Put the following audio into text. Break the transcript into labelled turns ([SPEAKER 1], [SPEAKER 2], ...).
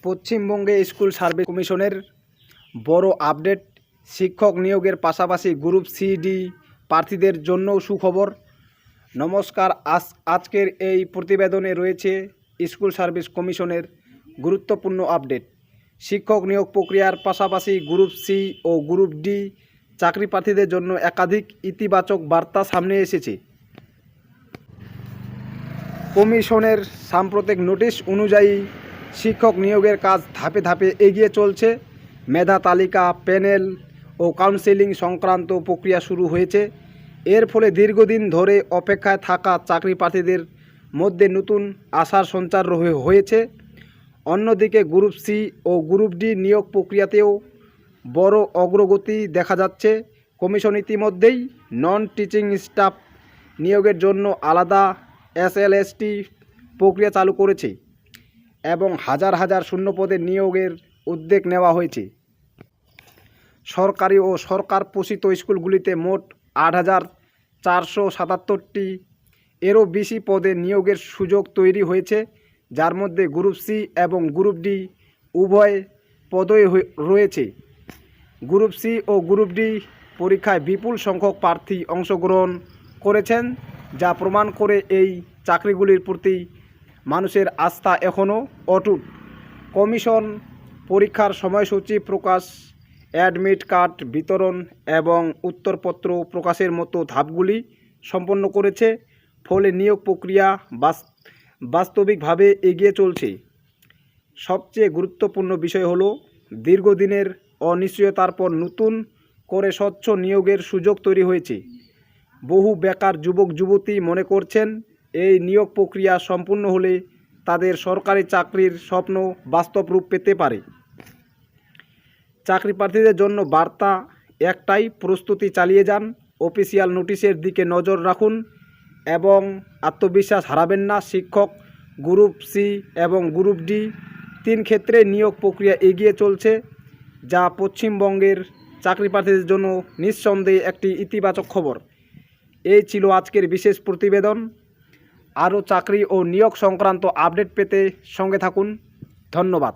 [SPEAKER 1] পশ্চিমবঙ্গে school service কমিশনের বড় আপডেট। শিক্ষক নিয়োগের পাশাপাশি গ্রুপ সি ডি প্রার্থীদের জন্যও সুখবর। নমস্কার, আজকের এই প্রতিবেদনে রয়েছে স্কুল সার্ভিস কমিশনের গুরুত্বপূর্ণ আপডেট। শিক্ষক নিয়োগ প্রক্রিয়ার পাশাপাশি গ্রুপ সি ও গ্রুপ ডি চাকরি প্রার্থীদের জন্য একাধিক ইতিবাচক বার্তা সামনে এসেছে। কমিশনের সাম্প্রতিক নোটিশ অনুযায়ী শিক্ষক নিয়োগের কাজ ধাপে ধাপে এগিয়ে চলছে। মেধা তালিকা, প্যানেল ও কাউন্সেলিং সংক্রান্ত প্রক্রিয়া শুরু হয়েছে। এর ফলে দীর্ঘদিন ধরে অপেক্ষায় থাকা চাকরি প্রার্থীদের মধ্যে নতুন আশার সঞ্চার হয়েছে। অন্যদিকে গ্রুপ সি ও গ্রুপ ডি নিয়োগ প্রক্রিয়াতেও বড় অগ্রগতি দেখা যাচ্ছে। কমিশন ইতিমধ্যেই নন টিচিং স্টাফ নিয়োগের জন্য আলাদা SLST প্রক্রিয়া চালু করেছে এবং হাজার হাজার শূন্যপদে নিয়োগের উদ্যোগ নেওয়া হয়েছে। সরকারি ও সরকার পোষিত স্কুলগুলিতে মোট 8,477টি এরও বেশি পদে নিয়োগের সুযোগ তৈরি হয়েছে, যার মধ্যে গ্রুপ সি এবং গ্রুপ ডি উভয় পদই রয়েছে। গ্রুপ সি ও গ্রুপ ডি পরীক্ষায় বিপুল সংখ্যক প্রার্থী অংশগ্রহণ করেছেন, যা প্রমাণ করে এই চাকরিগুলির প্রতি মানুষের আস্থা এখনও অটুট। কমিশন পরীক্ষার সময়সূচি প্রকাশ, অ্যাডমিট কার্ড বিতরণ এবং উত্তরপত্র প্রকাশের মতো ধাপগুলি সম্পন্ন করেছে। ফলে নিয়োগ প্রক্রিয়া বাস্তবিকভাবে এগিয়ে চলছে। সবচেয়ে গুরুত্বপূর্ণ বিষয় হলো, দীর্ঘদিনের অনিশ্চয়তার পর নতুন করে স্বচ্ছ নিয়োগের সুযোগ তৈরি হয়েছে। বহু বেকার যুবক যুবতী মনে করছেন, এই নিয়োগ প্রক্রিয়া সম্পূর্ণ হলে তাদের সরকারি চাকরির স্বপ্ন বাস্তব রূপ পেতে পারে। চাকরি প্রার্থীদের জন্য বার্তা একটাই, প্রস্তুতি চালিয়ে যান, অফিসিয়াল নোটিশের দিকে নজর রাখুন এবং আত্মবিশ্বাস হারাবেন না। শিক্ষক গ্রুপ সি এবং গ্রুপ ডি 3 ক্ষেত্রে নিয়োগ প্রক্রিয়া এগিয়ে চলছে, যা পশ্চিমবঙ্গের চাকরি প্রার্থীদের জন্য নিঃসন্দেহে একটি ইতিবাচক খবর। এই ছিল আজকের বিশেষ প্রতিবেদন। আরও চাকরি ও নিয়োগ সংক্রান্ত আপডেট পেতে সঙ্গে থাকুন। ধন্যবাদ।